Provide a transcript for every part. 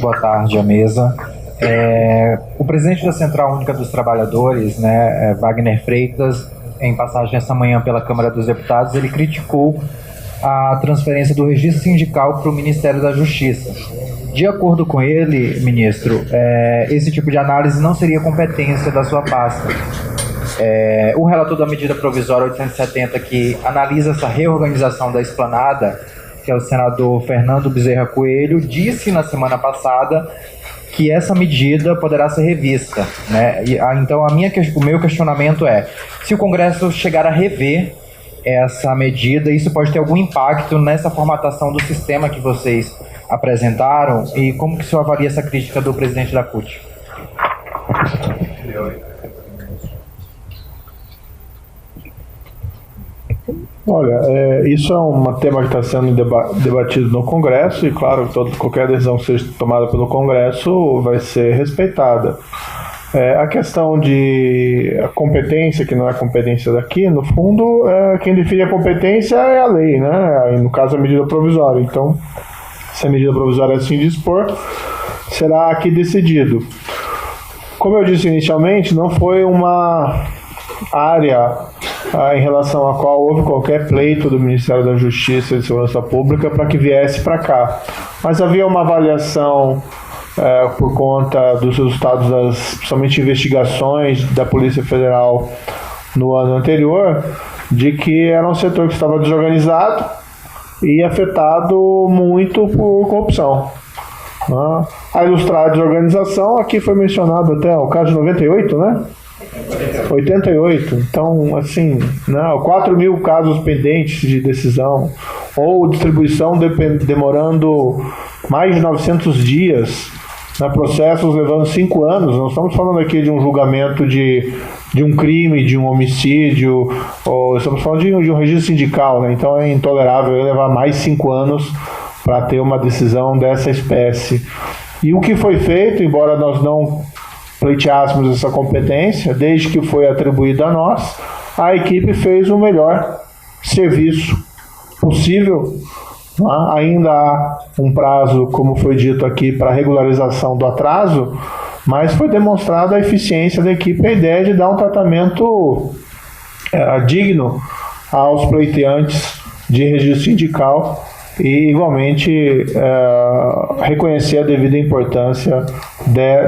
boa tarde à mesa. O presidente da Central Única dos Trabalhadores, Wagner Freitas, em passagem essa manhã pela Câmara dos Deputados, ele criticou a transferência do registro sindical para o Ministério da Justiça. De acordo com ele, ministro, esse tipo de análise não seria competência da sua pasta. O relator da medida provisória 870, que analisa essa reorganização da esplanada, que é o senador Fernando Bezerra Coelho, disse na semana passada que essa medida poderá ser revista, Então, o meu questionamento é: se o Congresso chegar a rever essa medida, isso pode ter algum impacto nessa formatação do sistema que vocês apresentaram, e como que o senhor avalia essa crítica do presidente da CUT? Olha, isso é um tema que está sendo debatido no Congresso e, claro, qualquer decisão que seja tomada pelo Congresso vai ser respeitada. A questão de competência, que não é competência daqui, no fundo, quem define a competência é a lei, no caso, a medida provisória. Então, se a medida provisória assim dispor, será aqui decidido. Como eu disse inicialmente, não foi uma área em relação à qual houve qualquer pleito do Ministério da Justiça e de Segurança Pública para que viesse para cá. Mas havia uma avaliação por conta dos resultados das, principalmente, investigações da Polícia Federal no ano anterior, de que era um setor que estava desorganizado e afetado muito por corrupção. A ilustrar a desorganização, aqui foi mencionado até o caso de 98, 88. Então, assim, 4 mil casos pendentes de decisão, ou distribuição demorando mais de 900 dias, processos levando 5 anos. Não estamos falando aqui de um julgamento de um crime, de um homicídio, ou estamos falando de um registro sindical, Então é intolerável levar mais 5 anos para ter uma decisão dessa espécie. E o que foi feito, embora nós não pleiteássemos essa competência, desde que foi atribuída a nós, a equipe fez o melhor serviço possível. Ainda há um prazo, como foi dito aqui, para regularização do atraso, mas foi demonstrada a eficiência da equipe, a ideia de dar um tratamento digno aos pleiteantes de registro sindical e, igualmente, reconhecer a devida importância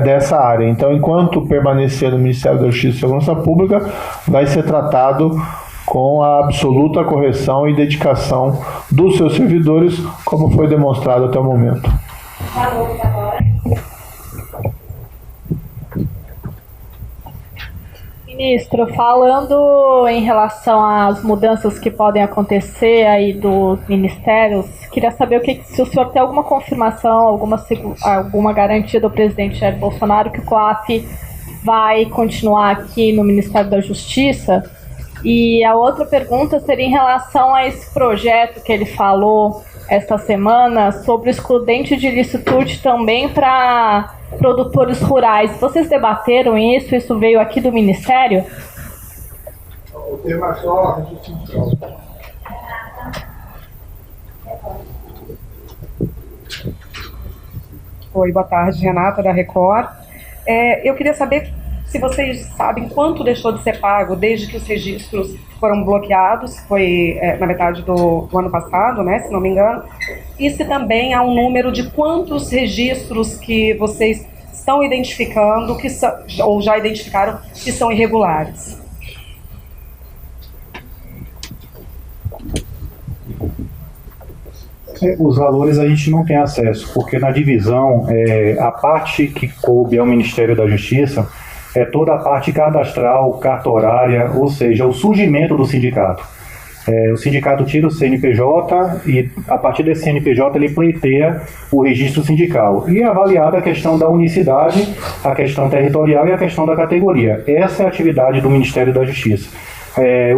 dessa área. Então, enquanto permanecer no Ministério da Justiça e Segurança Pública, vai ser tratado com a absoluta correção e dedicação dos seus servidores, como foi demonstrado até o momento. Ministro, falando em relação às mudanças que podem acontecer aí dos ministérios, queria saber se o senhor tem alguma confirmação, alguma garantia do presidente Jair Bolsonaro que o COAF vai continuar aqui no Ministério da Justiça. E a outra pergunta seria em relação a esse projeto que ele falou esta semana sobre o excludente de licitude também para produtores rurais. Vocês debateram isso? Isso veio aqui do Ministério? O tema é só... Oi, boa tarde, Renata, da Record. Eu queria saber se vocês sabem quanto deixou de ser pago desde que os registros foram bloqueados, foi na metade do ano passado, se não me engano, e se também há um número de quantos registros que vocês estão identificando, ou já identificaram, que são irregulares. Os valores a gente não tem acesso, porque na divisão, a parte que coube ao Ministério da Justiça é toda a parte cadastral, cartorária, ou seja, o surgimento do sindicato. O sindicato tira o CNPJ e, a partir desse CNPJ, ele pleiteia o registro sindical. E é avaliada a questão da unicidade, a questão territorial e a questão da categoria. Essa é a atividade do Ministério da Justiça.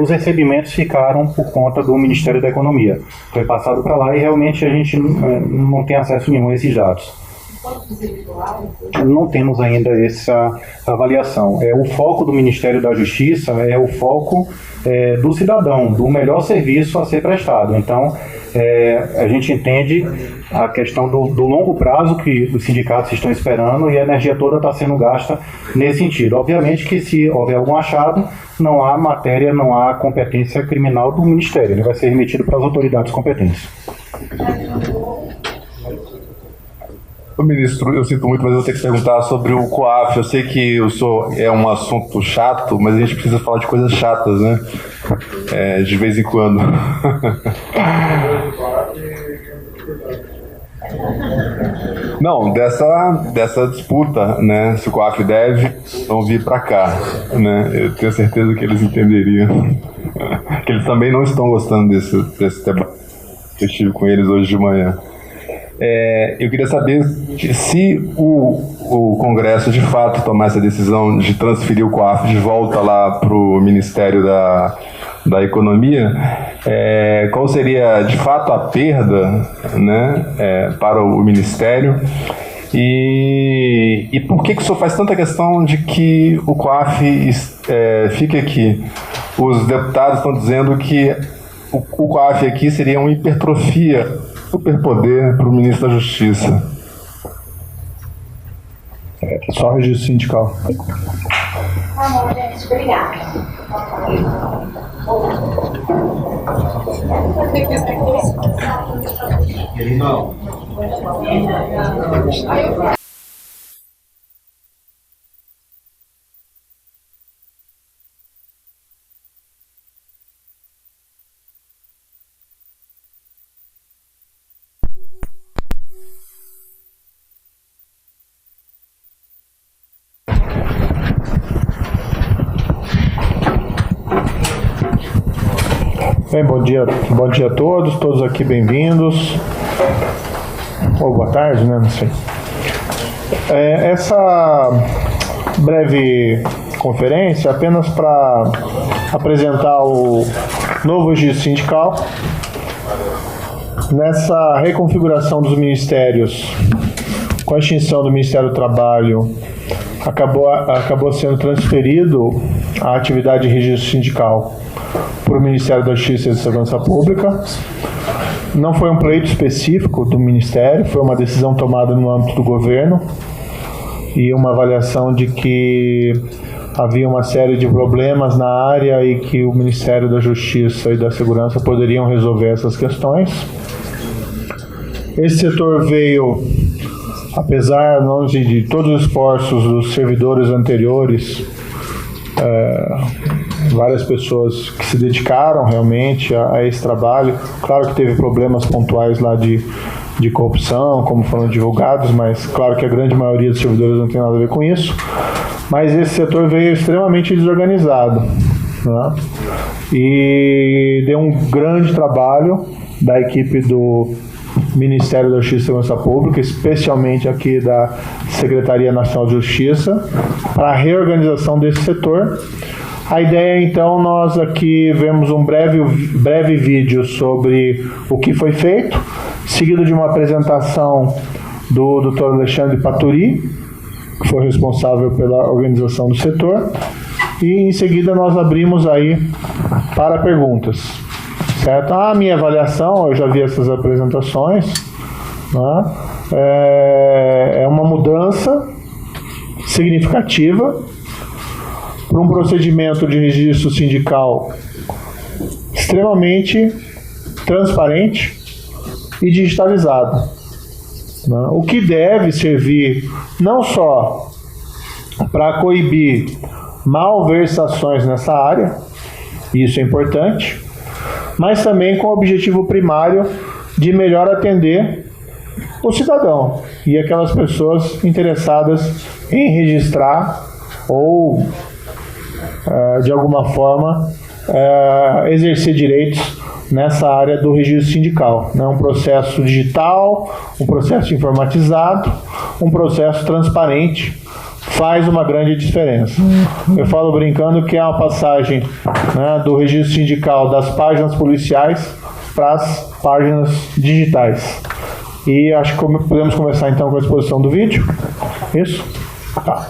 Os recebimentos ficaram por conta do Ministério da Economia. Foi passado para lá e realmente a gente não tem acesso nenhum a esses dados. Não temos ainda essa avaliação. O foco do Ministério da Justiça é o foco do cidadão, do melhor serviço a ser prestado. Então, a gente entende a questão do longo prazo que os sindicatos estão esperando, e a energia toda está sendo gasta nesse sentido. Obviamente que, se houver algum achado, não há matéria, não há competência criminal do Ministério, ele vai ser remetido para as autoridades competentes. Ô, ministro, eu sinto muito, mas eu vou ter que perguntar sobre o COAF. Eu sei que é um assunto chato, mas a gente precisa falar de coisas chatas, né? De vez em quando. Não, dessa disputa, né? Se o COAF deve não vir para cá, né? Eu tenho certeza que eles entenderiam. Que eles também não estão gostando desse debate. Eu estive com eles hoje de manhã. Eu queria saber se o Congresso de fato tomar essa decisão de transferir o COAF de volta lá para o Ministério da Economia, qual seria de fato a perda, né, para o Ministério, e por que o senhor faz tanta questão de que o COAF fique aqui? Os deputados estão dizendo que o COAF aqui seria uma hipertrofia, superpoder para o ministro da Justiça. Só registro sindical. Tá bom, gente. Obrigada. Bem, bom dia a todos aqui bem-vindos. Ou boa tarde, né? Não sei. Essa breve conferência é apenas para apresentar o novo registro sindical. Nessa reconfiguração dos ministérios, com a extinção do Ministério do Trabalho, acabou sendo transferido a atividade de registro sindical para o Ministério da Justiça e da Segurança Pública. Não foi um pleito específico do Ministério, foi uma decisão tomada no âmbito do governo e uma avaliação de que havia uma série de problemas na área e que o Ministério da Justiça e da Segurança poderiam resolver essas questões. Esse setor veio, apesar de todos os esforços dos servidores anteriores, várias pessoas que se dedicaram realmente a esse trabalho. Claro que teve problemas pontuais lá de corrupção, como foram divulgados, mas claro que a grande maioria dos servidores não tem nada a ver com isso. Mas esse setor veio extremamente desorganizado, né? E deu um grande trabalho da equipe do Ministério da Justiça e Segurança Pública, especialmente aqui da Secretaria Nacional de Justiça, para a reorganização desse setor. A ideia, então, nós aqui vemos um breve vídeo sobre o que foi feito, seguido de uma apresentação do Dr. Alexandre Paturi, que foi responsável pela organização do setor, e em seguida nós abrimos aí para perguntas. Certo? A minha avaliação, eu já vi essas apresentações, né? É uma mudança significativa para um procedimento de registro sindical extremamente transparente e digitalizado, né? O que deve servir não só para coibir malversações nessa área, isso é importante, mas também com o objetivo primário de melhor atender o cidadão e aquelas pessoas interessadas em registrar ou, de alguma forma, exercer direitos nessa área do registro sindical. Um processo digital, um processo informatizado, um processo transparente faz uma grande diferença. Eu falo brincando que é uma passagem, né, do registro sindical das páginas policiais para as páginas digitais. E acho que podemos começar então com a exposição do vídeo. Isso? Tá.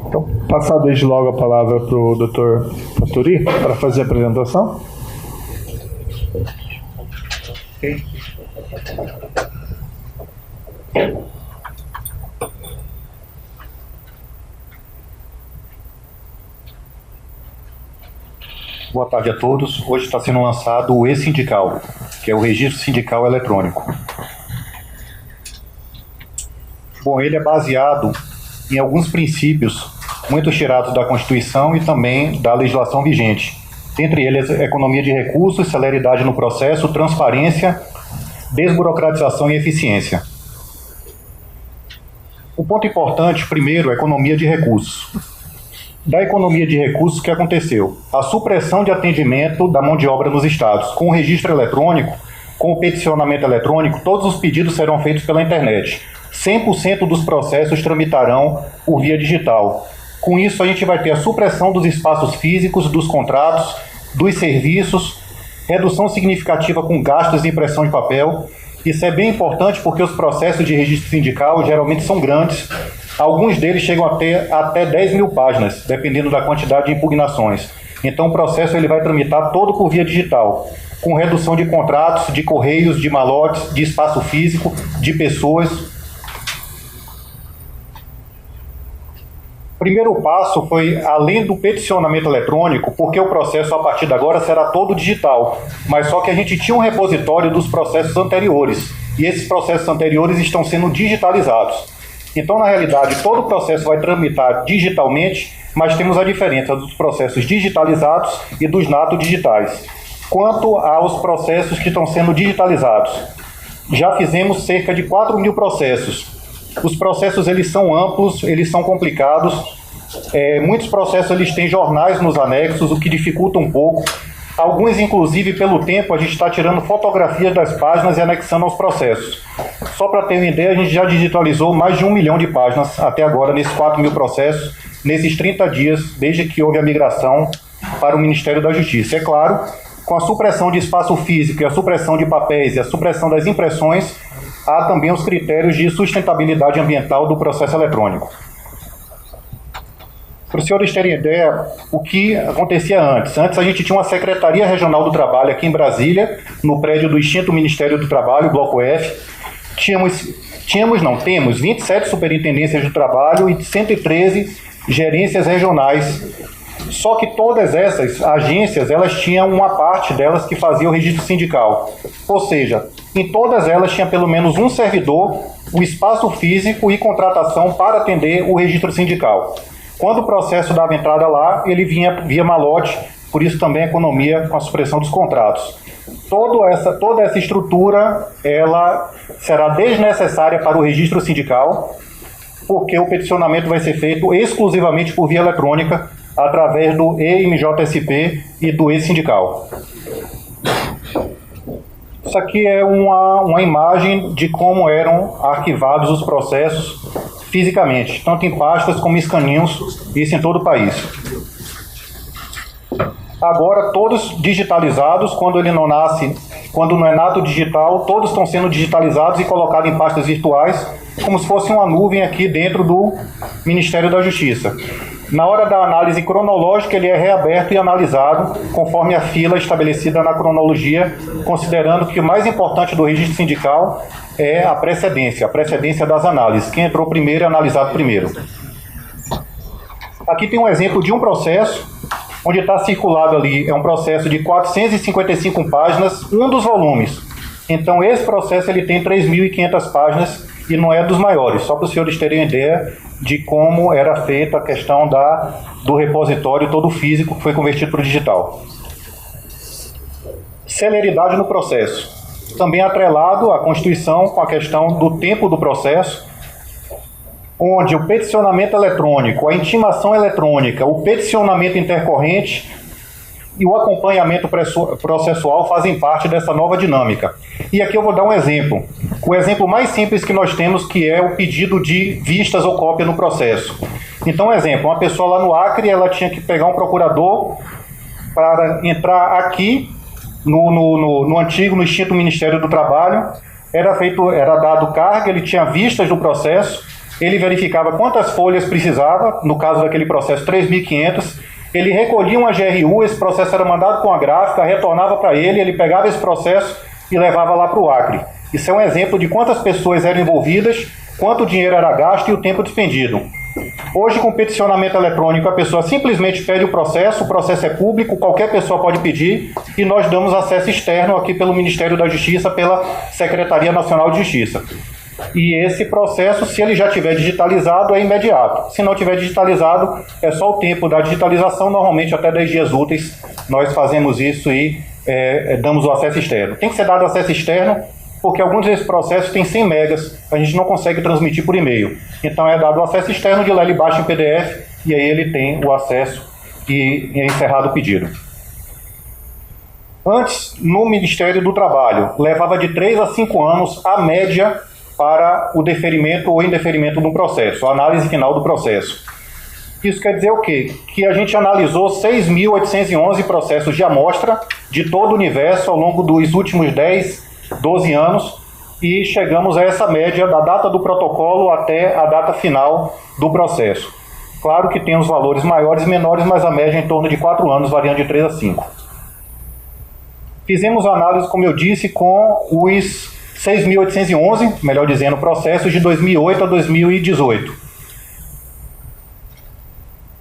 Então, passar desde logo a palavra para o Dr. Faturi para fazer a apresentação. Boa tarde a todos. Hoje está sendo lançado o e-sindical, que é o Registro Sindical Eletrônico. Bom, ele é baseado em alguns princípios muito tirados da Constituição e também da legislação vigente. Dentre eles, economia de recursos, celeridade no processo, transparência, desburocratização e eficiência. O ponto importante, primeiro, é a economia de recursos. Da economia de recursos, o que aconteceu? A supressão de atendimento da mão de obra nos estados. Com o registro eletrônico, com o peticionamento eletrônico, todos os pedidos serão feitos pela internet. 100% dos processos tramitarão por via digital. Com isso, a gente vai ter a supressão dos espaços físicos, dos contratos, dos serviços, redução significativa com gastos de impressão de papel. Isso é bem importante porque os processos de registro sindical geralmente são grandes. Alguns deles chegam a ter até 10 mil páginas, dependendo da quantidade de impugnações. Então o processo ele vai tramitar todo por via digital, com redução de contratos, de correios, de malotes, de espaço físico, de pessoas. O primeiro passo foi, além do peticionamento eletrônico, porque o processo a partir de agora será todo digital, mas só que a gente tinha um repositório dos processos anteriores, e esses processos anteriores estão sendo digitalizados. Então, na realidade, todo o processo vai tramitar digitalmente, mas temos a diferença dos processos digitalizados e dos nato digitais. Quanto aos processos que estão sendo digitalizados, já fizemos cerca de 4 mil processos. Os processos eles são amplos, eles são complicados. Muitos processos eles têm jornais nos anexos, o que dificulta um pouco. Alguns, inclusive, pelo tempo, a gente está tirando fotografias das páginas e anexando aos processos. Só para ter uma ideia, a gente já digitalizou mais de 1 milhão de páginas até agora, nesses 4 mil processos, nesses 30 dias, desde que houve a migração para o Ministério da Justiça. É claro, com a supressão de espaço físico e a supressão de papéis e a supressão das impressões, há também os critérios de sustentabilidade ambiental do processo eletrônico. Para os senhores terem ideia, o que acontecia antes. Antes a gente tinha uma Secretaria Regional do Trabalho aqui em Brasília, no prédio do extinto Ministério do Trabalho, Bloco F. Temos 27 superintendências do trabalho e 113 gerências regionais. Só que todas essas agências, elas tinham uma parte delas que fazia o registro sindical. Ou seja, em todas elas tinha pelo menos um servidor, o espaço físico e contratação para atender o registro sindical. Quando o processo dava entrada lá, ele vinha via malote, por isso também a economia com a supressão dos contratos. Toda essa estrutura, ela será desnecessária para o registro sindical, porque o peticionamento vai ser feito exclusivamente por via eletrônica, através do EMJSP e do e-sindical. Isso aqui é uma imagem de como eram arquivados os processos fisicamente, tanto em pastas como em escaninhos, isso em todo o país. Agora, todos digitalizados, quando não é nato digital, todos estão sendo digitalizados e colocados em pastas virtuais, como se fosse uma nuvem aqui dentro do Ministério da Justiça. Na hora da análise cronológica, ele é reaberto e analisado conforme a fila estabelecida na cronologia, considerando que o mais importante do registro sindical é a precedência das análises. Quem entrou primeiro é analisado primeiro. Aqui tem um exemplo de um processo, onde está circulado ali, é um processo de 455 páginas, um dos volumes. Então, esse processo ele tem 3.500 páginas e não é dos maiores, só para os senhores terem ideia de como era feita a questão do repositório todo físico que foi convertido para o digital. Celeridade no processo. Também atrelado à Constituição com a questão do tempo do processo, onde o peticionamento eletrônico, a intimação eletrônica, o peticionamento intercorrente e o acompanhamento processual fazem parte dessa nova dinâmica. E aqui eu vou dar um exemplo. O exemplo mais simples que nós temos, que é o pedido de vistas ou cópia no processo. Então, exemplo, uma pessoa lá no Acre, ela tinha que pegar um procurador para entrar aqui no antigo, no extinto Ministério do Trabalho. Era dado carga, ele tinha vistas do processo, ele verificava quantas folhas precisava, no caso daquele processo 3.500, ele recolhia uma GRU, esse processo era mandado com a gráfica, retornava para ele pegava esse processo e levava lá para o Acre. Isso é um exemplo de quantas pessoas eram envolvidas, quanto dinheiro era gasto e o tempo despendido. Hoje, com peticionamento eletrônico, a pessoa simplesmente pede o processo é público, qualquer pessoa pode pedir, e nós damos acesso externo aqui pelo Ministério da Justiça, pela Secretaria Nacional de Justiça. E esse processo, se ele já tiver digitalizado, é imediato. Se não tiver digitalizado, é só o tempo da digitalização, normalmente até 10 dias úteis, nós fazemos isso e damos o acesso externo. Tem que ser dado acesso externo, porque alguns desses processos têm 100 megas, a gente não consegue transmitir por e-mail. Então é dado o acesso externo, de lá ele baixa em PDF, e aí ele tem o acesso e é encerrado o pedido. Antes, no Ministério do Trabalho, levava de 3 a 5 anos a média para o deferimento ou indeferimento do processo, a análise final do processo. Isso quer dizer o quê? Que a gente analisou 6.811 processos de amostra de todo o universo ao longo dos últimos 10, 12 anos e chegamos a essa média da data do protocolo até a data final do processo. Claro que tem os valores maiores e menores, mas a média é em torno de 4 anos, variando de 3 a 5. Fizemos a análise, como eu disse, com os 6.811, melhor dizendo, processos de 2008 a 2018.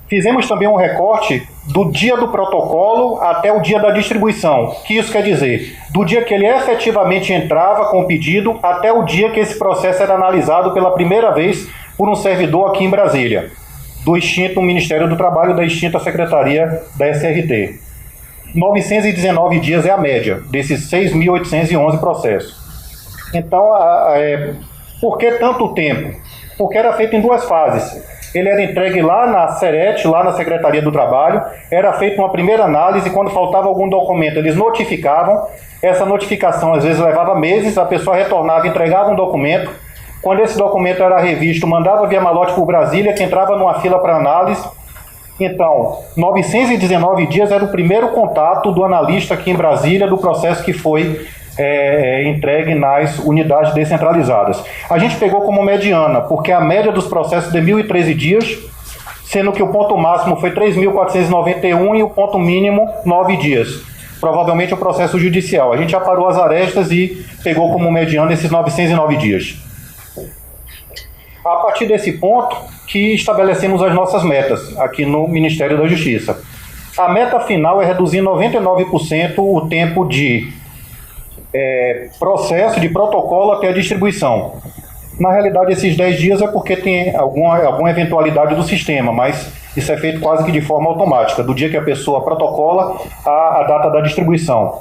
Fizemos também um recorte do dia do protocolo até o dia da distribuição. Que isso quer dizer? Do dia que ele efetivamente entrava com o pedido até o dia que esse processo era analisado pela primeira vez por um servidor aqui em Brasília, do extinto Ministério do Trabalho, da extinta Secretaria da SRT. 919 dias é a média desses 6.811 processos. Então, por que tanto tempo? Porque era feito em 2 fases. Ele era entregue lá na SERET, lá na Secretaria do Trabalho, era feita uma primeira análise, quando faltava algum documento, eles notificavam, essa notificação às vezes levava meses, a pessoa retornava, entregava um documento, quando esse documento era revisto, mandava via malote para Brasília, que entrava numa fila para análise. Então, 919 dias era o primeiro contato do analista aqui em Brasília, do processo que foi entregue nas unidades descentralizadas. A gente pegou como mediana, porque a média dos processos de 1.013 dias, sendo que o ponto máximo foi 3.491 e o ponto mínimo 9 dias. Provavelmente o processo judicial. A gente aparou as arestas e pegou como mediana esses 909 dias. A partir desse ponto que estabelecemos as nossas metas aqui no Ministério da Justiça. A meta final é reduzir 99% o tempo de processo de protocolo até a distribuição. Na realidade, esses 10 dias é porque tem alguma eventualidade do sistema, mas isso é feito quase que de forma automática, do dia que a pessoa protocola à data da distribuição.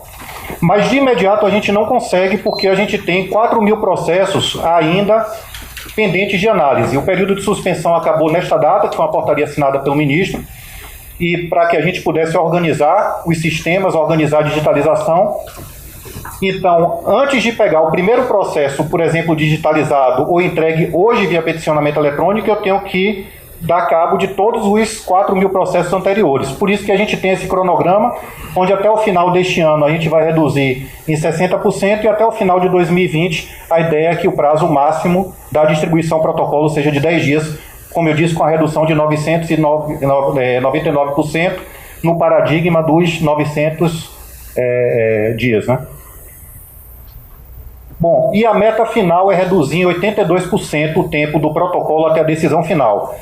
Mas de imediato a gente não consegue, porque a gente tem 4.000 processos ainda pendentes de análise. O período de suspensão acabou nesta data, que foi uma portaria assinada pelo ministro, e para que a gente pudesse organizar os sistemas, organizar a digitalização, Então, antes de pegar o primeiro processo, por exemplo, digitalizado ou entregue hoje via peticionamento eletrônico, eu tenho que dar cabo de todos os 4.000 processos anteriores. Por isso que a gente tem esse cronograma, onde até o final deste ano a gente vai reduzir em 60% e até o final de 2020 a ideia é que o prazo máximo da distribuição protocolo seja de 10 dias, como eu disse, com a redução de 99% no paradigma dos 900 dias, né? Bom, e a meta final é reduzir em 82% o tempo do protocolo até a decisão final.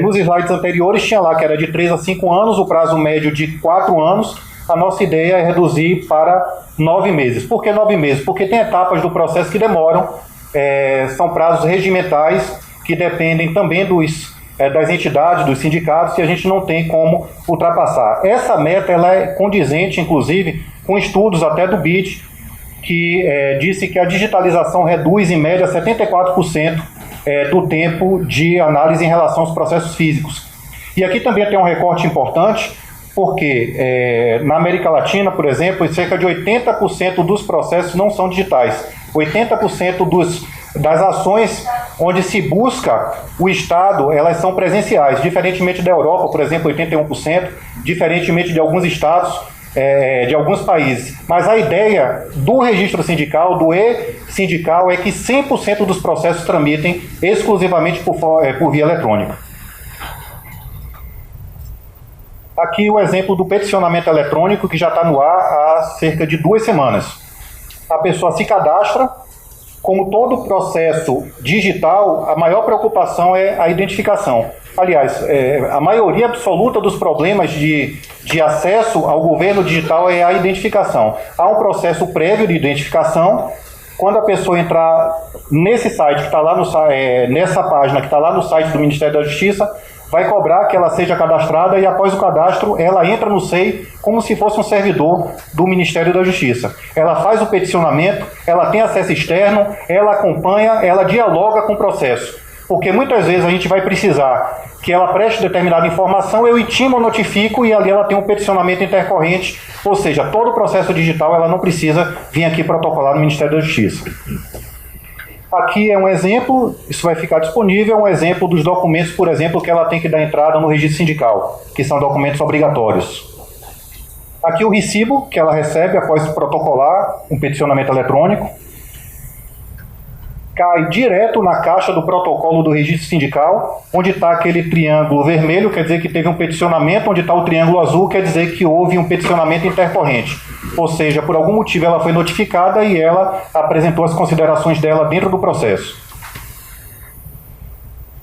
Nos slides anteriores tinha lá que era de 3 a 5 anos, o prazo médio de 4 anos. A nossa ideia é reduzir para 9 meses. Por que 9 meses? Porque tem etapas do processo que demoram, são prazos regimentais que dependem também das entidades, dos sindicatos, e a gente não tem como ultrapassar. Essa meta ela é condizente, inclusive, com estudos até do BID, que disse que a digitalização reduz em média 74% do tempo de análise em relação aos processos físicos. E aqui também tem um recorte importante, porque na América Latina, por exemplo, cerca de 80% dos processos não são digitais. 80% das ações onde se busca o Estado, elas são presenciais, diferentemente da Europa, por exemplo, 81%, diferentemente de alguns estados, de alguns países. Mas a ideia do registro sindical, do e-sindical, é que 100% dos processos tramitem exclusivamente por via eletrônica. Aqui o exemplo do peticionamento eletrônico, que já está no ar há cerca de 2 semanas. A pessoa se cadastra. Como todo processo digital, a maior preocupação é a identificação. Aliás, a maioria absoluta dos problemas de acesso ao governo digital é a identificação. Há um processo prévio de identificação. Quando a pessoa entrar nesse site que está lá nessa página que está lá no site do Ministério da Justiça, vai cobrar que ela seja cadastrada e após o cadastro ela entra no SEI como se fosse um servidor do Ministério da Justiça. Ela faz o peticionamento, ela tem acesso externo, ela acompanha, ela dialoga com o processo. Porque muitas vezes a gente vai precisar que ela preste determinada informação, eu intimo ou notifico e ali ela tem um peticionamento intercorrente, ou seja, todo o processo digital ela não precisa vir aqui protocolar no Ministério da Justiça. Aqui é um exemplo, isso vai ficar disponível, um exemplo dos documentos, por exemplo, que ela tem que dar entrada no registro sindical, que são documentos obrigatórios. Aqui o recibo que ela recebe após protocolar um peticionamento eletrônico, cai direto na caixa do protocolo do registro sindical, onde está aquele triângulo vermelho, quer dizer que teve um peticionamento, onde está o triângulo azul, quer dizer que houve um peticionamento intercorrente. Ou seja, por algum motivo ela foi notificada e ela apresentou as considerações dela dentro do processo.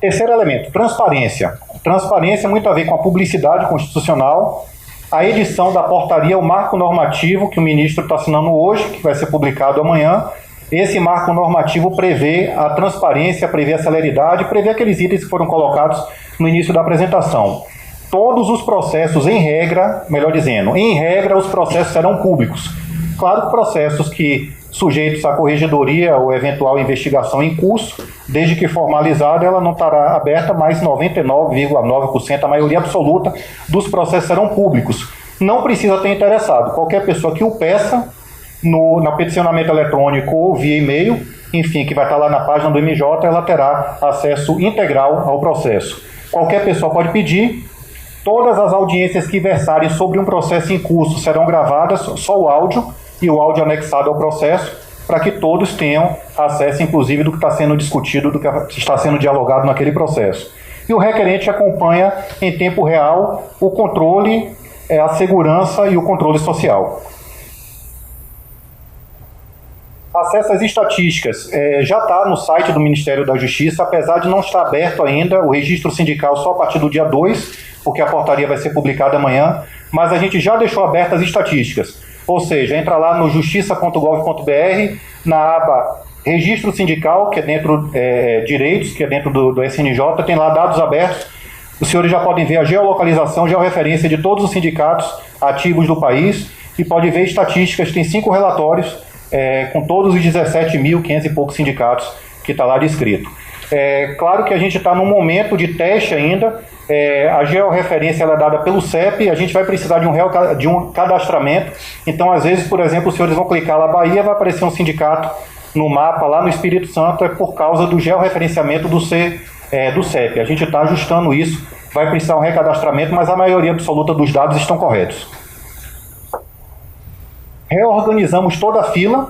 Terceiro elemento, transparência. Transparência muito a ver com a publicidade constitucional, a edição da portaria, o marco normativo que o ministro está assinando hoje, que vai ser publicado amanhã. Esse marco normativo prevê a transparência, prevê a celeridade, prevê aqueles itens que foram colocados no início da apresentação. Todos os processos, em regra, melhor dizendo, em regra, os processos serão públicos. Claro que processos que sujeitos à corregedoria ou eventual investigação em curso, desde que formalizada, ela não estará aberta, mas 99,9%, a maioria absoluta dos processos serão públicos. Não precisa ter interessado. Qualquer pessoa que o peça, no peticionamento eletrônico ou via e-mail, enfim, que vai estar lá na página do MJ, ela terá acesso integral ao processo. Qualquer pessoa pode pedir. Todas as audiências que versarem sobre um processo em curso serão gravadas, só o áudio e o áudio anexado ao processo, para que todos tenham acesso, inclusive, do que está sendo discutido, do que está sendo dialogado naquele processo. E o requerente acompanha em tempo real o controle, a segurança e o controle social. Acesso às estatísticas. Já está no site do Ministério da Justiça, apesar de não estar aberto ainda o registro sindical só a partir do dia 2, porque a portaria vai ser publicada amanhã, mas a gente já deixou abertas as estatísticas. Ou seja, entra lá no justiça.gov.br, na aba Registro Sindical, que é dentro Direitos, que é dentro do SNJ, tem lá dados abertos. Os senhores já podem ver a geolocalização, georreferência de todos os sindicatos ativos do país e pode ver estatísticas, tem 5 relatórios com todos os 17.500 e poucos sindicatos que está lá descrito. Claro que a gente está num momento de teste ainda, a georreferência ela é dada pelo CEP, a gente vai precisar de um cadastramento, então às vezes, por exemplo, os senhores vão clicar lá Bahia, vai aparecer um sindicato no mapa lá no Espírito Santo, é por causa do georreferenciamento do CEP. A gente está ajustando isso, vai precisar um recadastramento, mas a maioria absoluta dos dados estão corretos. Reorganizamos toda a fila.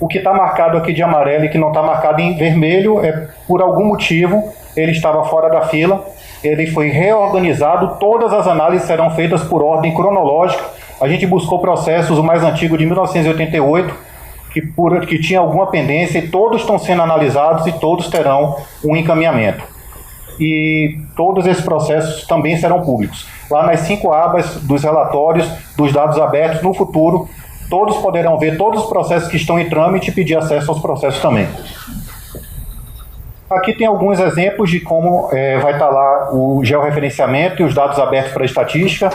O que está marcado aqui de amarelo e que não está marcado em vermelho é por algum motivo ele estava fora da fila, ele foi reorganizado, todas as análises serão feitas por ordem cronológica. A gente buscou processos, o mais antigo de 1988, que tinha alguma pendência, e todos estão sendo analisados e todos terão um encaminhamento. E todos esses processos também serão públicos. Lá nas 5 abas dos relatórios, dos dados abertos, no futuro, todos poderão ver todos os processos que estão em trâmite e pedir acesso aos processos também. Aqui tem alguns exemplos de como vai estar lá o georreferenciamento e os dados abertos para estatística.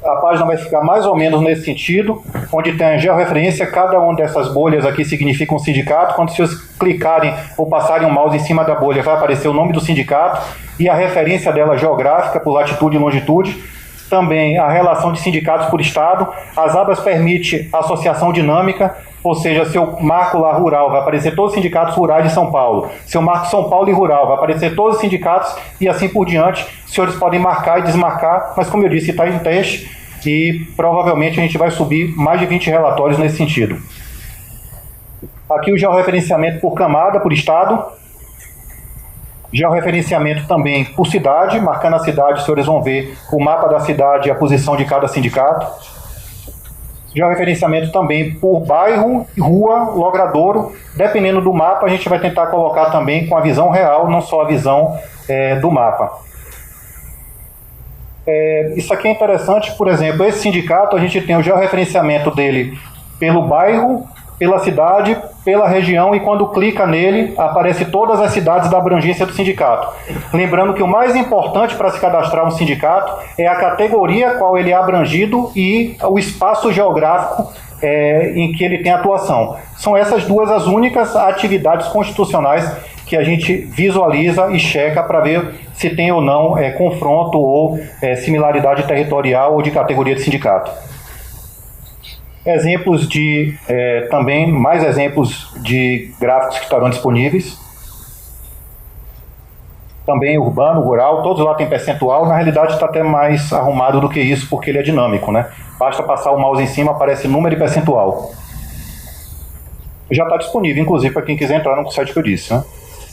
A página vai ficar mais ou menos nesse sentido, onde tem a georreferência, cada uma dessas bolhas aqui significa um sindicato. Quando vocês clicarem ou passarem o mouse em cima da bolha, vai aparecer o nome do sindicato e a referência dela geográfica por latitude e longitude. Também a relação de sindicatos por estado. As abas permitem associação dinâmica, ou seja, se eu marco lá rural, vai aparecer todos os sindicatos rurais de São Paulo. Se eu marco São Paulo e rural, vai aparecer todos os sindicatos e assim por diante. Os senhores podem marcar e desmarcar, mas como eu disse, está em teste e provavelmente a gente vai subir mais de 20 relatórios nesse sentido. Aqui o georreferenciamento por camada, por estado. Georreferenciamento também por cidade, marcando a cidade, os senhores vão ver o mapa da cidade e a posição de cada sindicato. Georreferenciamento também por bairro, rua, logradouro. Dependendo do mapa, a gente vai tentar colocar também com a visão real, não só a visão do mapa. Isso aqui é interessante, por exemplo, esse sindicato, a gente tem o georreferenciamento dele pelo bairro, pela cidade, pela região, e quando clica nele, aparece todas as cidades da abrangência do sindicato. Lembrando que o mais importante para se cadastrar um sindicato é a categoria qual ele é abrangido e o espaço geográfico em que ele tem atuação. São essas duas as únicas atividades constitucionais que a gente visualiza e checa para ver se tem ou não confronto ou similaridade territorial ou de categoria de sindicato. Exemplos também mais exemplos de gráficos que estarão disponíveis. Também urbano, rural, todos lá tem percentual. Na realidade está até mais arrumado do que isso, porque ele é dinâmico, né? Basta passar o mouse em cima, aparece número e percentual. Já está disponível, inclusive, para quem quiser entrar no site que eu disse, né?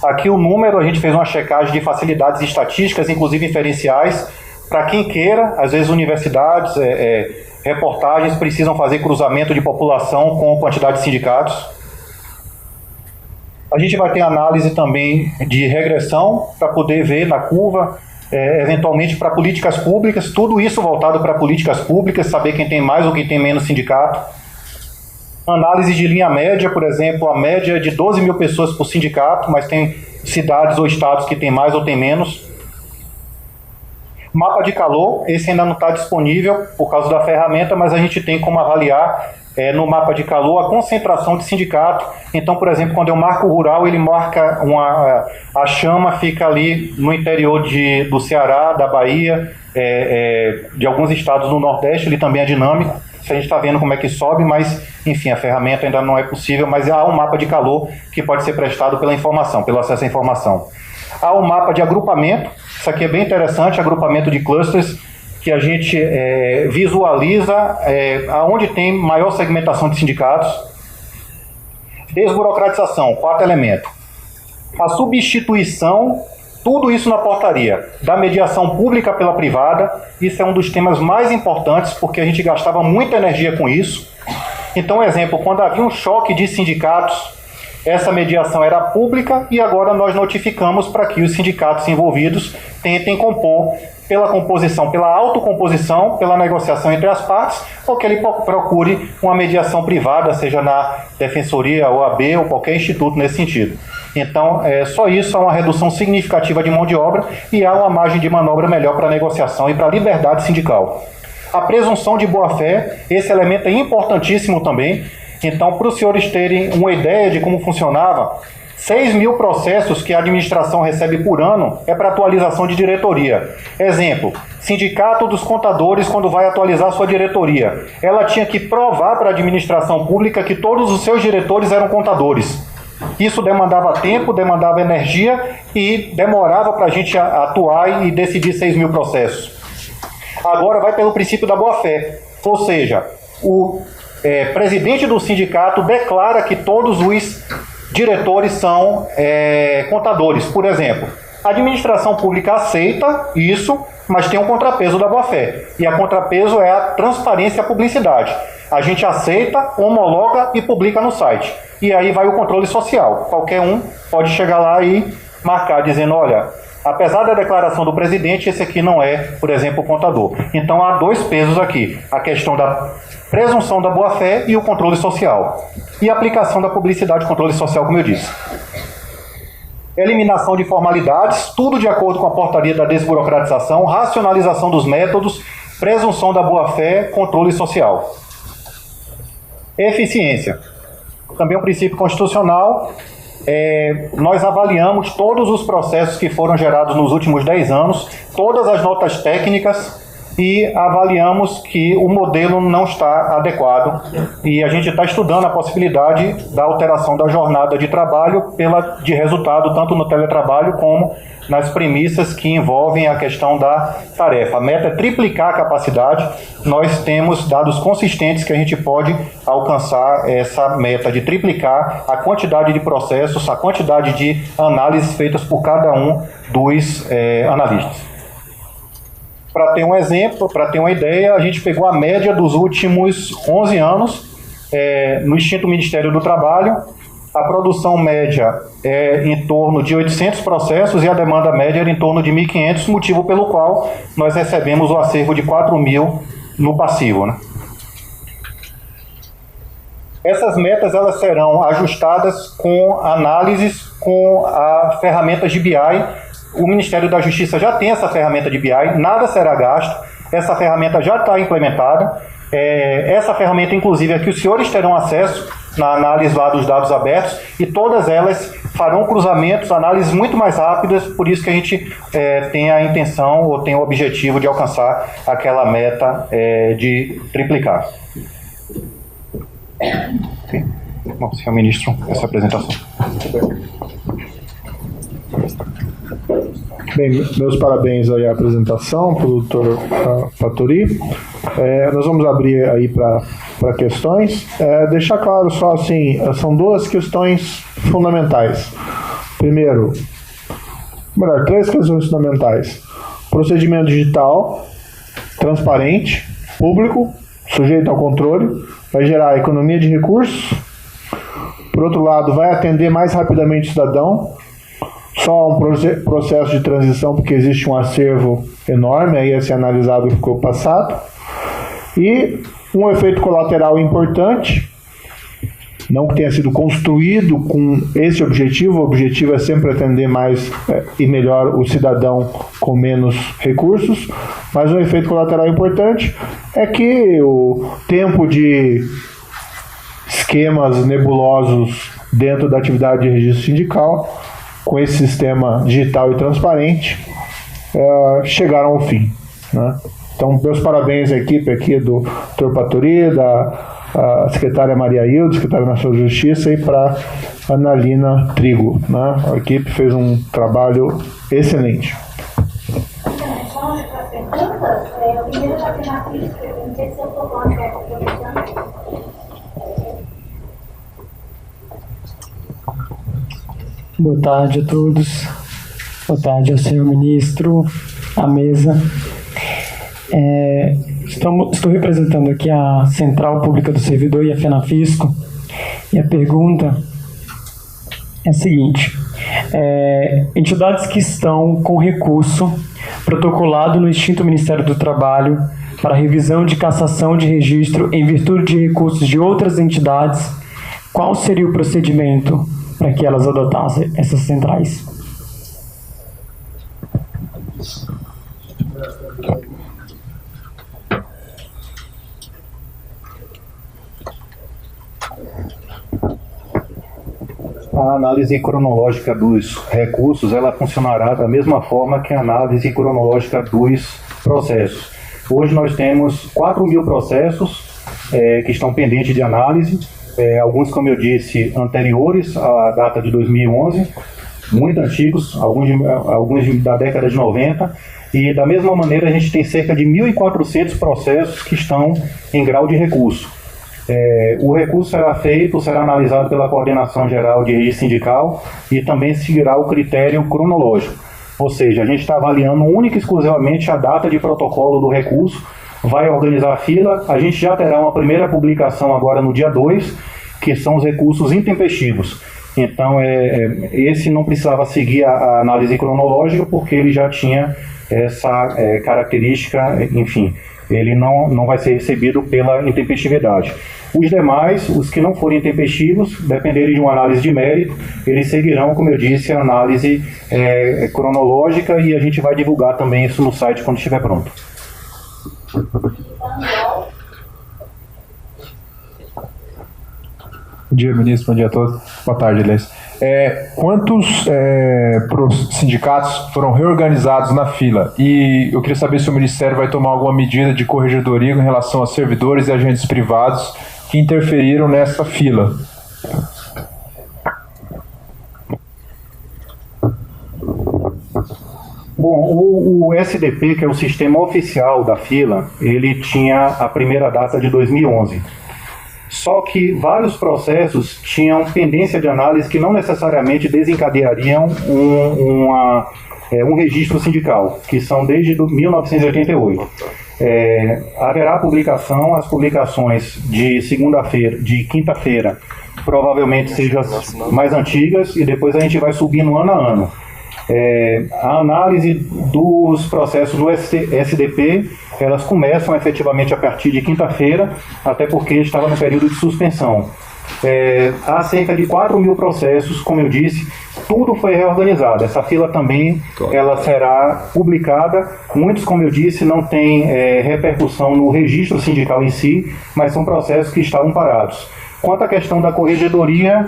Aqui o número, a gente fez uma checagem de facilidades estatísticas, inclusive inferenciais, para quem queira. Às vezes universidades, reportagens precisam fazer cruzamento de população com quantidade de sindicatos. A gente vai ter análise também de regressão para poder ver na curva, eventualmente para políticas públicas, tudo isso voltado para políticas públicas, saber quem tem mais ou quem tem menos sindicato. Análise de linha média, por exemplo, a média é de 12 mil pessoas por sindicato, mas tem cidades ou estados que tem mais ou tem menos. Mapa de calor, esse ainda não está disponível por causa da ferramenta, mas a gente tem como avaliar no mapa de calor a concentração de sindicato. Então, por exemplo, quando eu marco rural, ele marca a chama fica ali no interior do Ceará, da Bahia, de alguns estados do Nordeste, ele também é dinâmico. A gente está vendo como é que sobe, mas, enfim, a ferramenta ainda não é possível, mas há um mapa de calor que pode ser prestado pela informação, pelo acesso à informação. Há um mapa de agrupamento, isso aqui é bem interessante, agrupamento de clusters, que a gente visualiza aonde tem maior segmentação de sindicatos. Desburocratização, 4 elementos. A substituição, tudo isso na portaria, da mediação pública pela privada, isso é um dos temas mais importantes, porque a gente gastava muita energia com isso. Então, exemplo, quando havia um choque de sindicatos, essa mediação era pública e agora nós notificamos para que os sindicatos envolvidos tentem compor pela composição, pela autocomposição, pela negociação entre as partes, ou que ele procure uma mediação privada, seja na Defensoria, OAB ou qualquer instituto nesse sentido. Então, só isso é uma redução significativa de mão de obra e há uma margem de manobra melhor para a negociação e para a liberdade sindical. A presunção de boa-fé, esse elemento é importantíssimo também. Então, para os senhores terem uma ideia de como funcionava, 6.000 processos que a administração recebe por ano é para atualização de diretoria. Exemplo, Sindicato dos Contadores, quando vai atualizar sua diretoria, ela tinha que provar para a administração pública que todos os seus diretores eram contadores. Isso demandava tempo, demandava energia e demorava para a gente atuar e decidir 6.000 processos. Agora vai pelo princípio da boa-fé, ou seja, o presidente do sindicato declara que todos os diretores são contadores. Por exemplo, a administração pública aceita isso, mas tem um contrapeso da boa-fé. E a contrapeso é a transparência e a publicidade. A gente aceita, homologa e publica no site. E aí vai o controle social. Qualquer um pode chegar lá e marcar, dizendo, olha, apesar da declaração do presidente, esse aqui não é, por exemplo, o contador. Então há dois pesos aqui. A questão da presunção da boa-fé e o controle social. E a aplicação da publicidade e controle social, como eu disse. Eliminação de formalidades, tudo de acordo com a portaria da desburocratização, racionalização dos métodos, presunção da boa-fé, controle social. Eficiência. Também um princípio constitucional. Nós avaliamos todos os processos que foram gerados nos últimos 10 anos, todas as notas técnicas, e avaliamos que o modelo não está adequado e a gente está estudando a possibilidade da alteração da jornada de trabalho de resultado, tanto no teletrabalho como nas premissas que envolvem a questão da tarefa. A meta é triplicar a capacidade. Nós temos dados consistentes que a gente pode alcançar essa meta de triplicar a quantidade de processos, a quantidade de análises feitas por cada um dos analistas. Para ter um exemplo, para ter uma ideia, a gente pegou a média dos últimos 11 anos no extinto Ministério do Trabalho. A produção média é em torno de 800 processos e a demanda média era em torno de 1.500, motivo pelo qual nós recebemos o acervo de 4.000 no passivo, né? Essas metas elas serão ajustadas com análises com a ferramenta de BI. O Ministério da Justiça já tem essa ferramenta de BI, nada será gasto, essa ferramenta já está implementada. Essa ferramenta, inclusive, é que os senhores terão acesso na análise lá dos dados abertos e todas elas farão cruzamentos, análises muito mais rápidas, por isso que a gente tem a intenção ou tem o objetivo de alcançar aquela meta de triplicar. Okay. Bom, senhor ministro, essa apresentação. Bem, meus parabéns aí à apresentação para o doutor Fattori. Nós vamos abrir aí para questões. Deixar claro só assim, são duas questões fundamentais. Primeiro, três questões fundamentais. Procedimento digital, transparente, público, sujeito ao controle, vai gerar economia de recursos. Por outro lado, vai atender mais rapidamente o cidadão. Só um processo de transição, porque existe um acervo enorme aí a ser analisado que ficou passado. E um efeito colateral importante, não que tenha sido construído com esse objetivo, o objetivo é sempre atender mais e melhor o cidadão com menos recursos, mas um efeito colateral importante é que o tempo de esquemas nebulosos dentro da atividade de registro sindical, com esse sistema digital e transparente, chegaram ao fim, né? Então, meus parabéns à equipe aqui do Dr. Fattori, da secretária Maria Hilda, secretária Nacional de Justiça, e para a Analina Trigo, né? A equipe fez um trabalho excelente. Boa tarde a todos. Boa tarde ao senhor ministro, à mesa. Estou representando aqui a Central Pública do Servidor e a FENAFISCO. E a pergunta é a seguinte. Entidades que estão com recurso protocolado no extinto Ministério do Trabalho para revisão de cassação de registro em virtude de recursos de outras entidades, qual seria o procedimento para que elas adotassem essas centrais? a análise cronológica dos recursos ela funcionará da mesma forma que a análise cronológica dos processos. Hoje nós temos 4.000 processos que estão pendentes de análise, alguns, como eu disse, anteriores à data de 2011, muito antigos, alguns da década de 90, e da mesma maneira a gente tem cerca de 1.400 processos que estão em grau de recurso. O recurso será analisado pela Coordenação Geral de Registro Sindical e também seguirá o critério cronológico, ou seja, a gente está avaliando única e exclusivamente a data de protocolo do recurso, vai organizar a fila, a gente já terá uma primeira publicação agora no dia 2, que são os recursos intempestivos. Então, esse não precisava seguir a análise cronológica, porque ele já tinha essa característica, enfim, ele não vai ser recebido pela intempestividade. Os demais, os que não forem intempestivos, dependerem de uma análise de mérito, eles seguirão, como eu disse, a análise cronológica, e a gente vai divulgar também isso no site quando estiver pronto. Bom dia, ministro. Bom dia a todos. Boa tarde, aliás. Quantos sindicatos foram reorganizados na fila? E eu queria saber se o Ministério vai tomar alguma medida de corregedoria em relação a servidores e agentes privados que interferiram nessa fila. Bom, o SDP, que é o sistema oficial da fila, ele tinha a primeira data de 2011. Só que vários processos tinham pendência de análise que não necessariamente desencadeariam um registro sindical, que são desde 1988. Haverá publicação, as publicações de segunda-feira, de quinta-feira, provavelmente sejam as mais antigas, e depois a gente vai subindo ano a ano. A análise dos processos do SDP, elas começam efetivamente a partir de quinta-feira, até porque estava no período de suspensão. Há cerca de 4.000 processos, como eu disse, tudo foi reorganizado. Essa fila também ela será publicada. Muitos, como eu disse, não têm repercussão no registro sindical em si, mas são processos que estavam parados. Quanto à questão da corregedoria,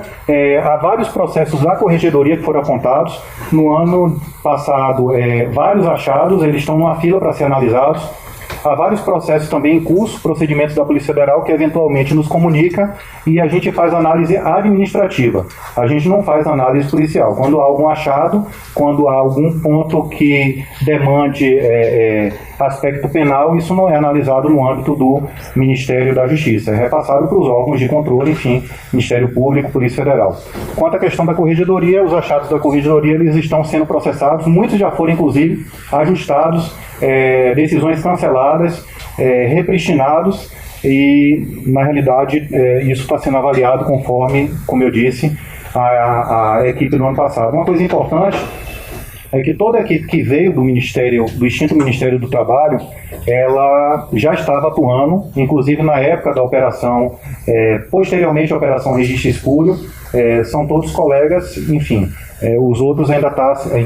há vários processos da corregedoria que foram apontados. No ano passado, vários achados, eles estão numa fila para ser analisados. Há vários processos também em curso, procedimentos da Polícia Federal, que eventualmente nos comunica, e a gente faz análise administrativa. A gente não faz análise policial. Quando há algum achado, quando há algum ponto que demande aspecto penal, isso não é analisado no âmbito do Ministério da Justiça. É repassado para os órgãos de controle, enfim, Ministério Público, Polícia Federal. Quanto à questão da corregedoria, os achados da corregedoria eles estão sendo processados, muitos já foram, inclusive, ajustados, decisões canceladas, repristinados, e, na realidade, isso está sendo avaliado conforme, como eu disse, a equipe do ano passado. Uma coisa importante é que toda a equipe que veio do extinto Ministério do Trabalho, ela já estava atuando, inclusive na época da operação, posteriormente à Operação Registro Espúrio, são todos colegas, enfim, os outros ainda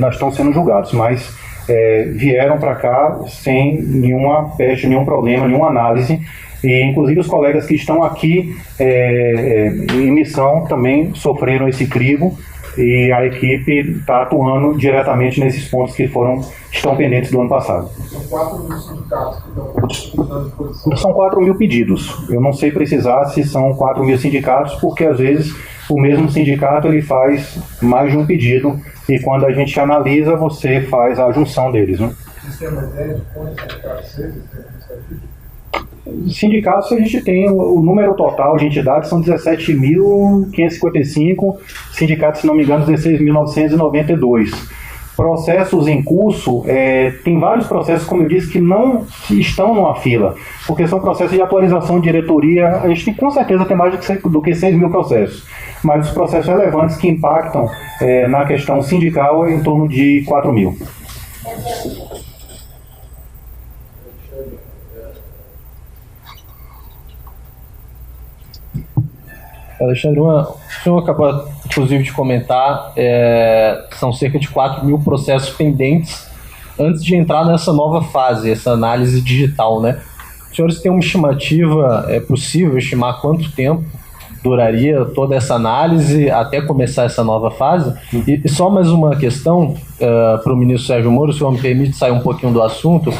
estão sendo julgados, mas vieram para cá sem nenhuma peste, nenhum problema, nenhuma análise, e inclusive os colegas que estão aqui em missão também sofreram esse crivo, e a equipe está atuando diretamente nesses pontos que estão pendentes do ano passado. São 4.000 pedidos. Eu não sei precisar se são 4.000 sindicatos, porque às vezes o mesmo sindicato ele faz mais de um pedido, e quando a gente analisa, você faz a junção deles, né? Sindicatos, a gente tem o número total de entidades são 17.555, sindicatos, se não me engano, 16.992. Processos em curso, tem vários processos, como eu disse, que não estão numa fila, porque são processos de atualização de diretoria. A gente com certeza tem mais do que 6.000 processos, mas os processos relevantes que impactam na questão sindical é em torno de 4.000. Alexandre, o senhor acabou, inclusive, de comentar, são cerca de 4.000 processos pendentes antes de entrar nessa nova fase, essa análise digital, né? Os senhores têm uma estimativa, é possível estimar quanto tempo duraria toda essa análise até começar essa nova fase? E só mais uma questão para o ministro Sérgio Moro, se o senhor me permite sair um pouquinho do assunto.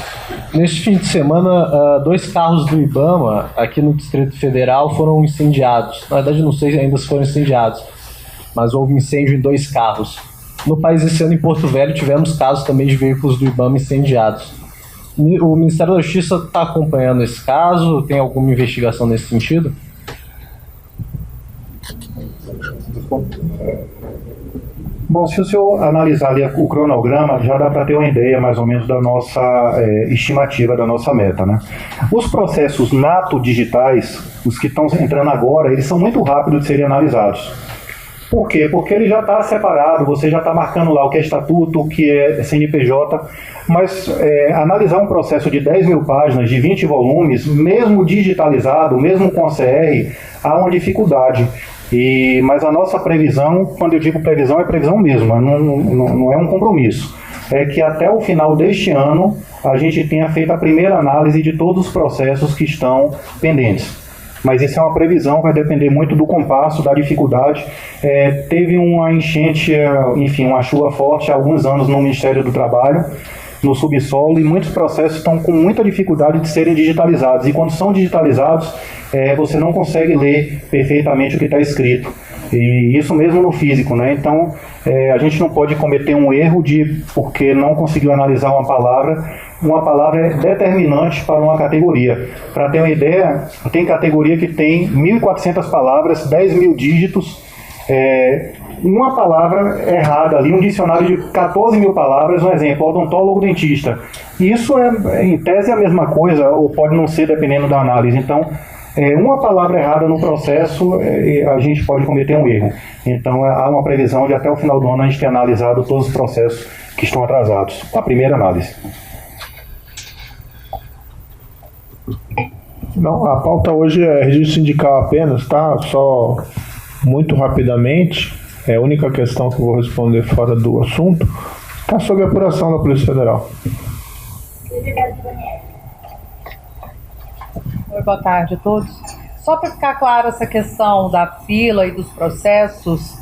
Neste fim de semana, 2 carros do IBAMA aqui no Distrito Federal foram incendiados. Na verdade, não sei ainda se foram incendiados, mas houve incêndio em 2 carros. No país, esse ano, em Porto Velho, tivemos casos também de veículos do IBAMA incendiados. O Ministério da Justiça está acompanhando esse caso? Tem alguma investigação nesse sentido? Bom, se o senhor analisar ali o cronograma, já dá para ter uma ideia mais ou menos da nossa estimativa, da nossa meta, né? Os processos nato digitais, os que estão entrando agora, eles são muito rápidos de serem analisados. Por quê? Porque ele já está separado, você já está marcando lá o que é estatuto, o que é CNPJ, mas analisar um processo de 10 mil páginas, de 20 volumes, mesmo digitalizado, mesmo com a CR, há uma dificuldade. Mas a nossa previsão, quando eu digo previsão, é previsão mesmo, não é um compromisso. É que até o final deste ano a gente tenha feito a primeira análise de todos os processos que estão pendentes. Mas isso é uma previsão, vai depender muito do compasso, da dificuldade. Teve uma enchente, enfim, uma chuva forte há alguns anos no Ministério do Trabalho, no subsolo, e muitos processos estão com muita dificuldade de serem digitalizados. E quando são digitalizados, você não consegue ler perfeitamente o que está escrito. E isso mesmo no físico, né? Então, a gente não pode cometer um erro porque não conseguiu analisar uma palavra é determinante para uma categoria. Para ter uma ideia, tem categoria que tem 1.400 palavras, 10 mil dígitos, uma palavra errada ali, um dicionário de 14 mil palavras, um exemplo, odontólogo, dentista. Isso em tese, a mesma coisa, ou pode não ser, dependendo da análise. Então, uma palavra errada no processo, a gente pode cometer um erro. Então, há uma previsão de até o final do ano a gente ter analisado todos os processos que estão atrasados. A primeira análise. Não, a pauta hoje é registro sindical apenas, tá? Só muito rapidamente, a única questão que eu vou responder fora do assunto está sobre a apuração da Polícia Federal. Oi, boa tarde a todos. Só para ficar claro essa questão da fila e dos processos,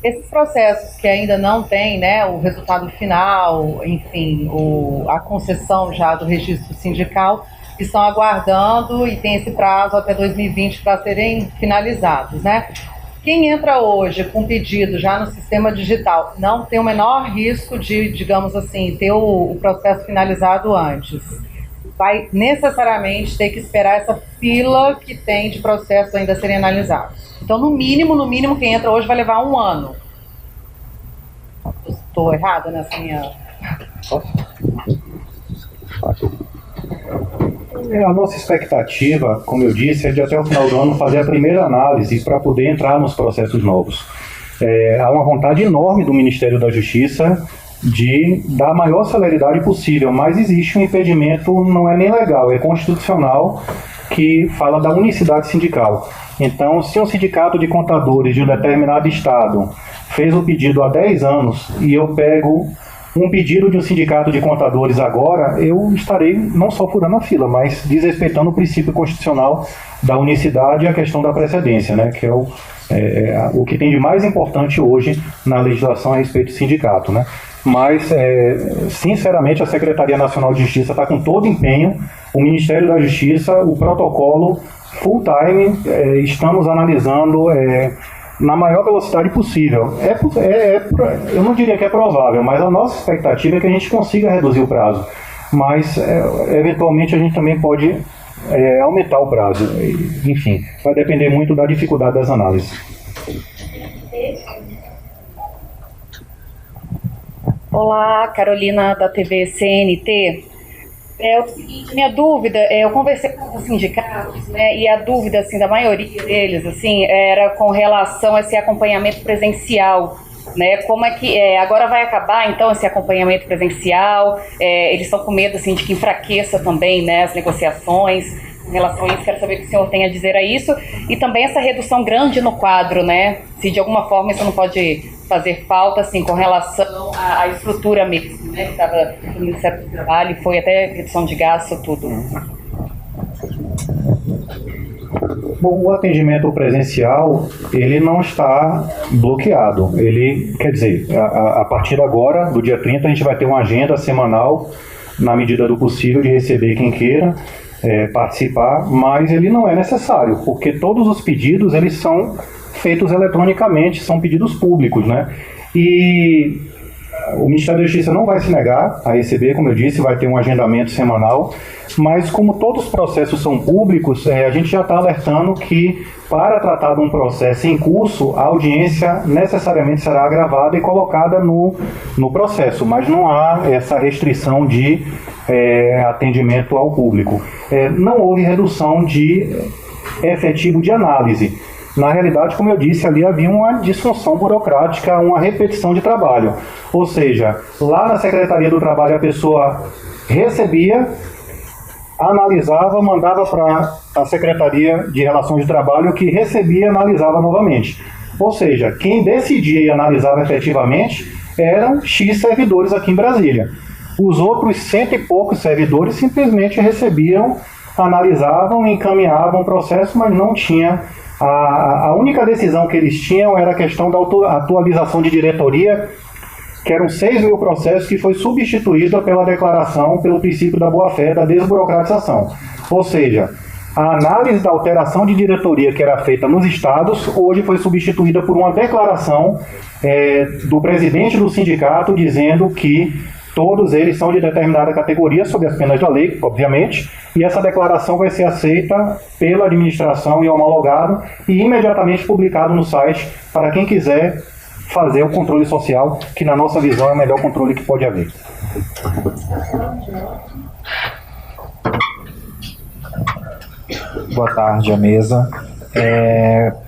esses processos que ainda não têm, né, o resultado final, enfim, a concessão já do registro sindical, estão aguardando e tem esse prazo até 2020 para serem finalizados, né? Quem entra hoje com pedido já no sistema digital não tem o menor risco de, digamos assim, ter o processo finalizado antes. Vai necessariamente ter que esperar essa fila que tem de processos ainda a serem analisados. Então, no mínimo, quem entra hoje vai levar 1 ano. Estou errada nessa minha... A nossa expectativa, como eu disse, é de até o final do ano fazer a primeira análise para poder entrar nos processos novos. Há uma vontade enorme do Ministério da Justiça de dar a maior celeridade possível, mas existe um impedimento, não é nem legal, é constitucional, que fala da unicidade sindical. Então, se um sindicato de contadores de um determinado estado fez o pedido há 10 anos e eu pego um pedido de um sindicato de contadores agora, eu estarei não só furando a fila, mas desrespeitando o princípio constitucional da unicidade e a questão da precedência, né, que é o que tem de mais importante hoje na legislação a respeito do sindicato, né. Mas, sinceramente, a Secretaria Nacional de Justiça está com todo empenho, o Ministério da Justiça, o protocolo full time, estamos analisando na maior velocidade possível. Eu não diria que é provável, mas a nossa expectativa é que a gente consiga reduzir o prazo. Mas, eventualmente, a gente também pode aumentar o prazo. Enfim, vai depender muito da dificuldade das análises. Olá, Carolina da TV CNT. Minha dúvida, eu conversei com os sindicatos, né, e a dúvida assim, da maioria deles assim, era com relação a esse acompanhamento presencial. Né, como é que agora vai acabar então esse acompanhamento presencial? Eles estão com medo assim, de que enfraqueça também, né, as negociações. Em relação a isso, quero saber o que o senhor tem a dizer a isso. E também essa redução grande no quadro, né? Se de alguma forma isso não pode fazer falta, assim, com relação à estrutura mesmo, né? Que estava no Ministério do Trabalho e foi até redução de gasto, tudo. O atendimento presencial, ele não está bloqueado. Ele, quer dizer, a partir agora, do dia 30, a gente vai ter uma agenda semanal, na medida do possível, de receber quem queira participar, mas ele não é necessário, porque todos os pedidos, eles são feitos eletronicamente, são pedidos públicos, né? E o Ministério da Justiça não vai se negar a receber, como eu disse, vai ter um agendamento semanal, mas como todos os processos são públicos, a gente já está alertando que para tratar de um processo em curso, a audiência necessariamente será gravada e colocada no processo, mas não há essa restrição de atendimento ao público. Não houve redução de efetivo de análise. Na realidade, como eu disse, ali havia uma disfunção burocrática, uma repetição de trabalho. Ou seja, lá na Secretaria do Trabalho a pessoa recebia, analisava, mandava para a Secretaria de Relações de Trabalho, que recebia e analisava novamente. Ou seja, quem decidia e analisava efetivamente eram X servidores aqui em Brasília. Os outros 100 e poucos servidores simplesmente recebiam, analisavam, encaminhavam o processo, mas não tinha... A única decisão que eles tinham era a questão da atualização de diretoria, que eram 6 mil processos, que foi substituída pela declaração, pelo princípio da boa-fé, da desburocratização. Ou seja, a análise da alteração de diretoria que era feita nos estados, hoje foi substituída por uma declaração do presidente do sindicato, dizendo que todos eles são de determinada categoria, sob as penas da lei, obviamente, e essa declaração vai ser aceita pela administração e homologado e imediatamente publicado no site para quem quiser fazer o controle social, que na nossa visão é o melhor controle que pode haver. Boa tarde à mesa.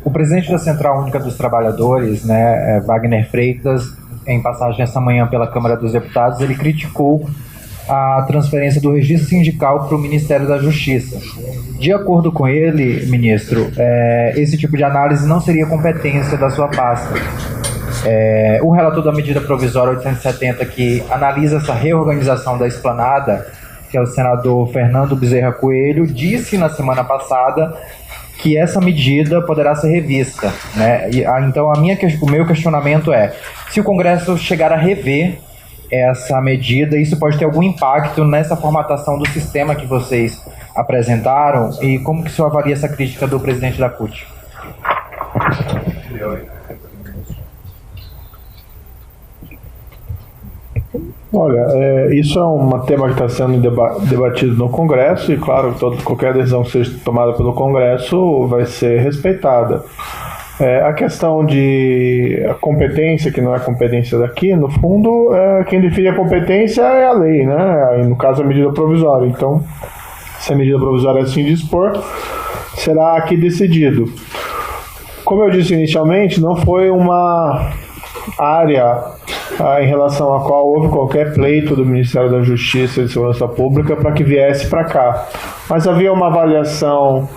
O presidente da Central Única dos Trabalhadores, Wagner Freitas, em passagem essa manhã pela Câmara dos Deputados, ele criticou a transferência do registro sindical para o Ministério da Justiça. De acordo com ele, ministro, esse tipo de análise não seria competência da sua pasta. O relator da medida provisória 870, que analisa essa reorganização da esplanada, que é o senador Fernando Bezerra Coelho, disse na semana passada que essa medida poderá ser revista, né? Então, o meu questionamento é: se o Congresso chegar a rever essa medida, isso pode ter algum impacto nessa formatação do sistema que vocês apresentaram? E como que o senhor avalia essa crítica do presidente da CUT? Olha, isso é um tema que está sendo debatido no Congresso e, claro, qualquer decisão que seja tomada pelo Congresso vai ser respeitada. A questão de a competência, que não é competência daqui, no fundo, quem define a competência é a lei, né? No caso, a medida provisória. Então, se a medida provisória assim dispor, será aqui decidido. Como eu disse inicialmente, não foi uma área em relação à qual houve qualquer pleito do Ministério da Justiça e de Segurança Pública para que viesse para cá. Mas havia uma avaliação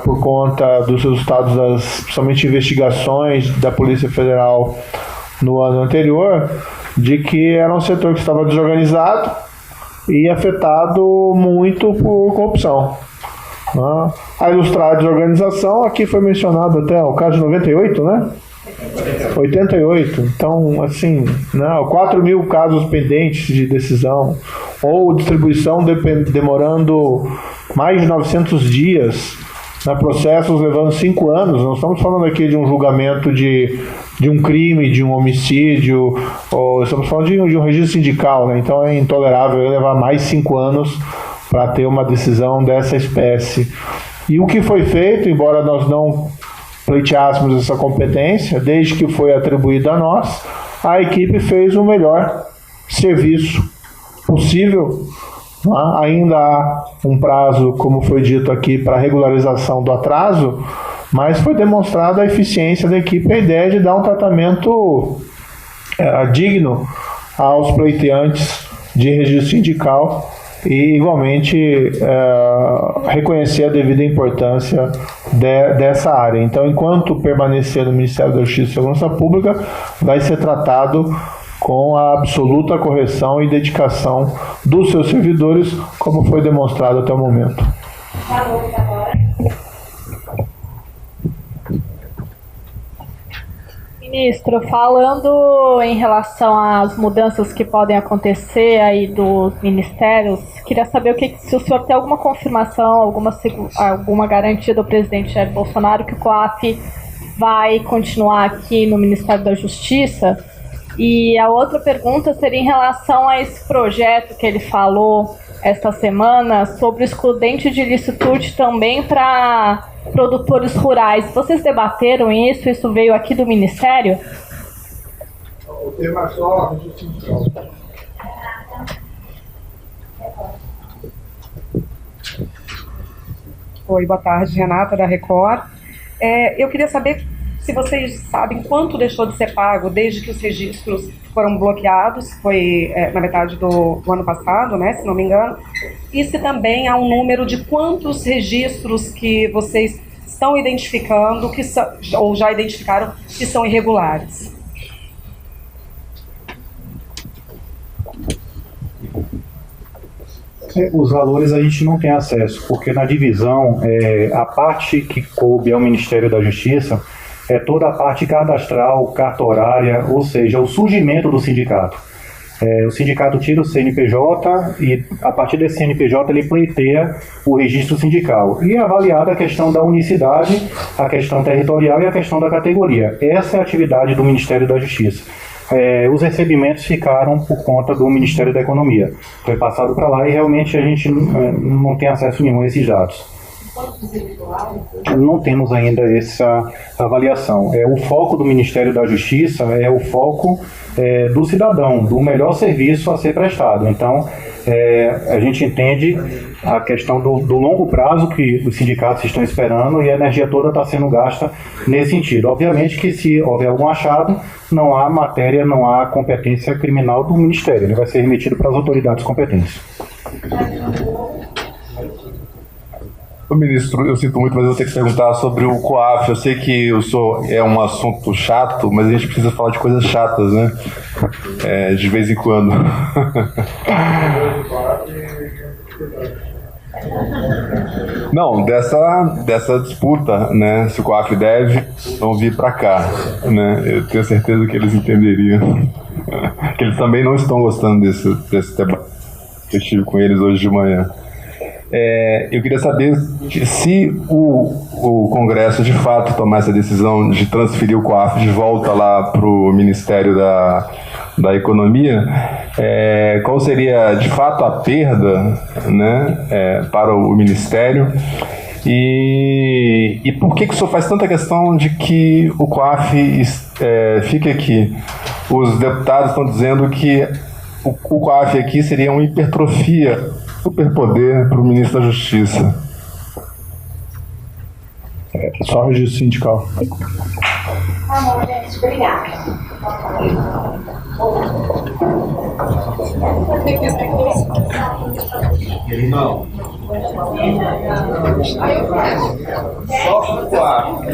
por conta dos resultados das, principalmente, investigações da Polícia Federal no ano anterior, de que era um setor que estava desorganizado e afetado muito por corrupção. A ilustrar a desorganização, aqui foi mencionado até o caso de 98, né? 88, então, assim, 4 mil casos pendentes de decisão, ou distribuição demorando mais de 900 dias, processos levando 5 anos. Não estamos falando aqui de um julgamento de um crime, de um homicídio, ou estamos falando de um registro sindical, né? Então é intolerável levar mais 5 anos para ter uma decisão dessa espécie. E o que foi feito, embora nós não pleiteássemos essa competência, desde que foi atribuída a nós, a equipe fez o melhor serviço possível. Ainda há um prazo, como foi dito aqui, para regularização do atraso, mas foi demonstrada a eficiência da equipe, a ideia de dar um tratamento digno aos pleiteantes de registro sindical e, igualmente, reconhecer a devida importância dessa área. Então, enquanto permanecer no Ministério da Justiça e Segurança Pública, vai ser tratado com a absoluta correção e dedicação dos seus servidores, como foi demonstrado até o momento. Ministro, falando em relação às mudanças que podem acontecer aí dos ministérios, queria saber se o senhor tem alguma confirmação, alguma garantia do presidente Jair Bolsonaro que o COAF vai continuar aqui no Ministério da Justiça. E a outra pergunta seria em relação a esse projeto que ele falou esta semana sobre o excludente de licitude também para produtores rurais. Vocês debateram isso? Isso veio aqui do Ministério? O tema é só Oi, boa tarde, Renata da Record. Eu queria saber se vocês sabem quanto deixou de ser pago desde que os registros foram bloqueados, foi na metade do ano passado, né, se não me engano, e se também há um número de quantos registros que vocês estão identificando, ou já identificaram, que são irregulares. Os valores a gente não tem acesso, porque na divisão, a parte que coube ao Ministério da Justiça é toda a parte cadastral, cartorária, ou seja, o surgimento do sindicato. O sindicato tira o CNPJ e, a partir desse CNPJ, ele pleiteia o registro sindical. E é avaliada a questão da unicidade, a questão territorial e a questão da categoria. Essa é a atividade do Ministério da Justiça. Os recebimentos ficaram por conta do Ministério da Economia. Foi passado para lá e realmente a gente não tem acesso nenhum a esses dados. Não temos ainda essa avaliação. O foco do Ministério da Justiça é o foco do cidadão, do melhor serviço a ser prestado. Então, a gente entende a questão do longo prazo que os sindicatos estão esperando e a energia toda está sendo gasta nesse sentido. Obviamente que se houver algum achado, não há matéria, não há competência criminal do Ministério. Ele vai ser remetido para as autoridades competentes. Ô, ministro, eu sinto muito, mas eu vou ter que perguntar sobre o COAF. Eu sei que é um assunto chato, mas a gente precisa falar de coisas chatas, né? De vez em quando. Não, dessa disputa, né? Se o COAF deve não vir para cá, né? Eu tenho certeza que eles entenderiam. Que eles também não estão gostando desse debate. Eu estive com eles hoje de manhã. Eu queria saber se o Congresso de fato tomar essa decisão de transferir o COAF de volta lá para o Ministério da Economia, qual seria de fato a perda, né, para o Ministério e por que o senhor faz tanta questão de que o COAF fique aqui? Os deputados estão dizendo que o COAF aqui seria uma hipertrofia, superpoder para o ministro da Justiça. Só registro sindical. Tá bom, gente. Obrigada. Irmão. Só o quarto.